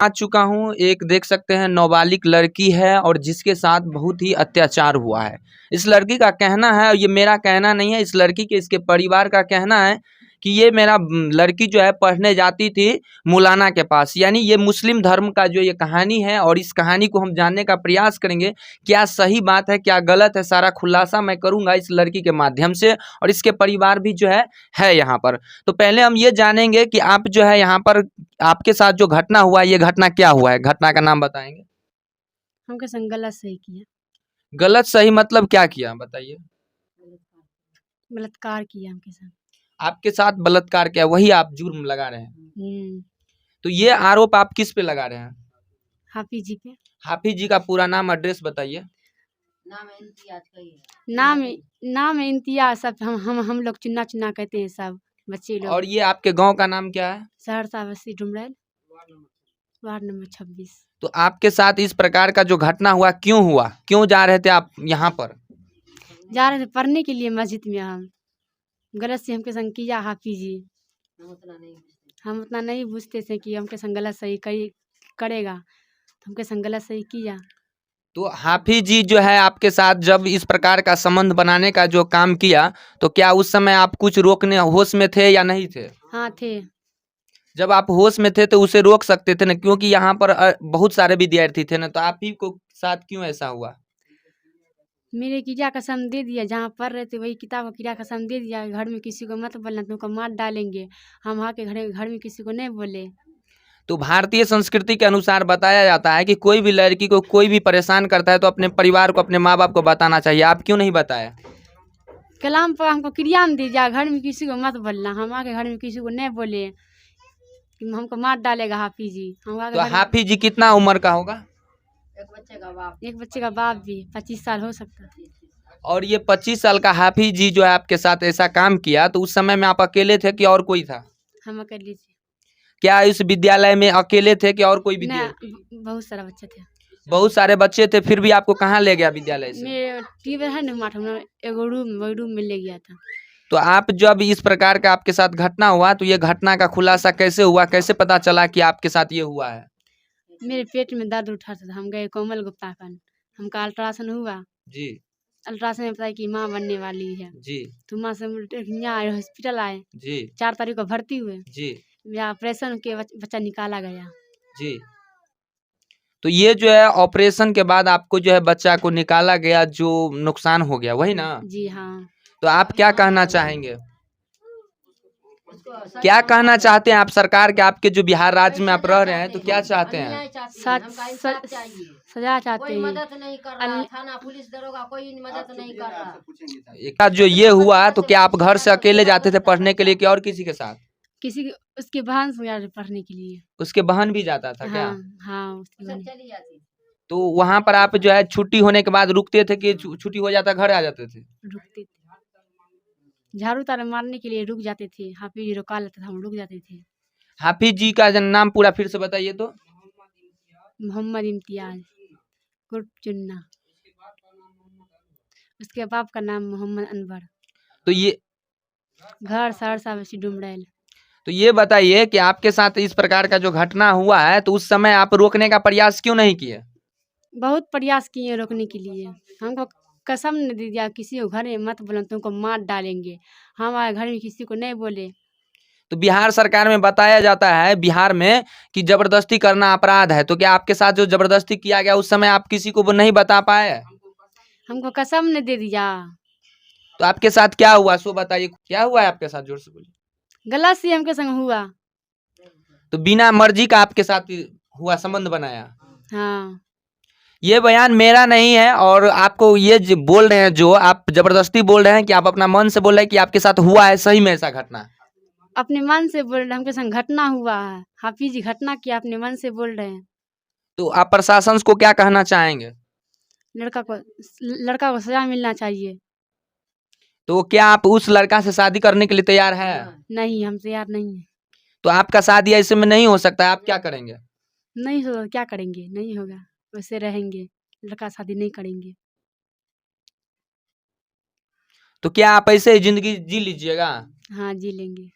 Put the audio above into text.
आ चुका हूँ। एक देख सकते हैं नाबालिग लड़की है और जिसके साथ बहुत ही अत्याचार हुआ है। इस लड़की का कहना है, और ये मेरा कहना नहीं है, इस लड़की के इसके परिवार का कहना है कि ये मेरा लड़की जो है पढ़ने जाती थी मौलाना के पास। यानी ये मुस्लिम धर्म का जो ये कहानी है और इस कहानी को हम जानने का प्रयास करेंगे। क्या सही बात है, क्या गलत है, सारा खुलासा मैं करूँगा इस लड़की के माध्यम से, और इसके परिवार भी जो है यहाँ पर। तो पहले हम ये जानेंगे कि आप जो है यहाँ पर आपके साथ जो घटना हुआ, ये घटना क्या हुआ है, घटना का नाम बताएंगे। हमके संग गलत सही किया। गलत सही मतलब क्या किया बताइए। बलात्कार किया हमके साथ। आपके साथ बलात्कार किया, वही आप जुर्म लगा रहे हैं। तो ये आरोप आप किस पे लगा रहे हैं? हाफिज जी पे। हाफिज जी का पूरा नाम, एड्रेस बताइए। नाम इम्तियाज, सब हम लोग चुन्ना चुन्ना कहते हैं सब बच्चे लोग। और ये आपके गांव का नाम क्या है? सहरसा बस्ती डुमरैल, वार्ड नंबर 26। तो आपके साथ इस प्रकार का जो घटना हुआ क्यों हुआ, क्यों जा रहे थे आप यहाँ पर? जा रहे थे पढ़ने के लिए मस्जिद में। हम गलत से हमके संग किया हाफिज जी। हम उतना नहीं बुझते थे कि हमके संग गलत सही करेगा, तो हमके संग गलत सही किया। तो हाफिज जी जो है आपके साथ जब इस प्रकार का संबंध बनाने का जो काम किया, तो क्या उस समय आप कुछ रोकने होश में थे या नहीं थे? हाँ थे। जब आप होश में थे तो उसे रोक सकते थे ना, क्योंकि यहाँ पर बहुत सारे विद्यार्थी थे ना, तो आप ही को साथ क्यों ऐसा हुआ? मेरे कीड़ा कसम दे दिया, जहाँ पढ़ रहे थे वही किताब का कीड़ा कसम दे दिया, घर में किसी को मत बोलना, तुमको मार डालेंगे। हम आके घर में किसी को नहीं बोले। तो भारतीय संस्कृति के अनुसार बताया जाता है कि कोई भी लड़की को कोई भी परेशान करता है तो अपने परिवार को, अपने माँ बाप को बताना चाहिए। आप क्यों नहीं बताया? कलाम पर हमको क्रिया में दीजिए, घर में किसी को मत बोलना। हम आके घर में किसी को नहीं बोले कि हमको मार डालेगा हाफिज जी। तो हाफिज जी कितना उम्र का होगा? एक बच्चे का बाप भी 25 साल हो सकता है। और ये 25 साल का हाफिज जी जो है आपके साथ ऐसा काम किया, तो उस समय में आप अकेले थे कि और कोई था? हम अकेले थे। क्या इस विद्यालय में अकेले थे कि और कोई विद्यार्थी? बहुत सारा बच्चे थे। बहुत सारे बच्चे थे, फिर भी आपको कहाँ ले गया विद्यालय से? मेरे टीवी है ना, एगो रूम में ले गया था। तो आप जब इस प्रकार का आपके साथ घटना हुआ, तो ये घटना का खुलासा कैसे हुआ, कैसे पता चला कि आपके साथ ये हुआ है? मेरे पेट में दर्द उठा था, हम गए कोमल गुप्ता का, हमका अल्ट्रासाउंड हुआ जी। अल्ट्रासाउंड में बताया कि माँ बनने वाली है जी। तो माँ से यहाँ हॉस्पिटल आए जी, 4 तारीख को भर्ती हुए जी। यहाँ ऑपरेशन के बच्चा निकाला गया जी। तो ये जो है ऑपरेशन के बाद आपको जो है बच्चा को निकाला गया, जो नुकसान हो गया, वही ना जी? हाँ। तो आप क्या कहना चाहेंगे, क्या कहना चाहते हैं आप सरकार के? आपके जो बिहार राज्य में आप रह रहे हैं, तो क्या चाहते हैं? सजा चाहते हैं। मदद नहीं कर रहा, थाना पुलिस दरोगा कोई मदद नहीं कर रहा। जो ये हुआ, तो क्या आप घर से अकेले जाते थे पढ़ने के लिए कि और किसी के साथ? किसी उसके बहन से पढ़ने के लिए। उसके बहन भी जाता था क्या? हाँ, चली जाती। तो वहाँ पर आप जो है छुट्टी होने के बाद रुकते थे कि छुट्टी हो जाता घर आ जाते थे? रुकते थे, झाड़ू तारा मारने के लिए रुक जाते थे। हाफिज जी रुका लेते थे, हम रुक जाते थे। हाफिज जी का नाम पूरा फिर से बताइए तो। मोहम्मद इम्तियाज कुर्फ चुन्ना। उसके बाप का नाम मोहम्मद अनवर। तो ये घर सहरसा बस्ती डुमरैल। तो ये बताइए कि आपके साथ इस प्रकार का जो घटना हुआ है, तो उस समय आप रोकने का प्रयास क्यों नहीं किए? बहुत प्रयास किए रोकने के लिए। हमको कसम न दे दिया, किसी को घर में मत बोलो, तुमको मार डालेंगे। हमारे घर में किसी को नहीं बोले। तो बिहार सरकार में बताया जाता है, बिहार में, कि जबरदस्ती करना अपराध है। तो क्या आपके साथ जो जबरदस्ती किया गया उस समय आप किसी को वो नहीं बता पाए? हमको कसम न दे दिया। तो आपके साथ क्या हुआ सो बताइए, क्या हुआ है आपके साथ, जोर से बोलिए। गलत से हमके संग हुआ। तो बिना मर्जी का आपके साथ हुआ, संबंध बनाया? हाँ। ये बयान मेरा नहीं है, और आपको ये बोल रहे हैं, जो आप जबरदस्ती बोल रहे हैं कि आप अपना मन से बोल रहे हैं कि आपके साथ हुआ है सही में ऐसा घटना? अपने मन से बोल रहे, हमके संग घटना हुआ है। हाफिज जी घटना किया, अपने मन से बोल रहे हैं। तो आप प्रशासन को क्या कहना चाहेंगे? लड़का को सजा मिलना चाहिए। तो क्या आप उस लड़का से शादी करने के लिए तैयार है? नहीं, हम तैयार नहीं है। तो आपका शादी ऐसे में नहीं हो सकता है, आप क्या करेंगे? नहीं होगा, क्या करेंगे? नहीं होगा, वैसे रहेंगे, लड़का शादी नहीं करेंगे। तो क्या आप ऐसे ही जिंदगी जी लीजिएगा? हाँ, जी लेंगे।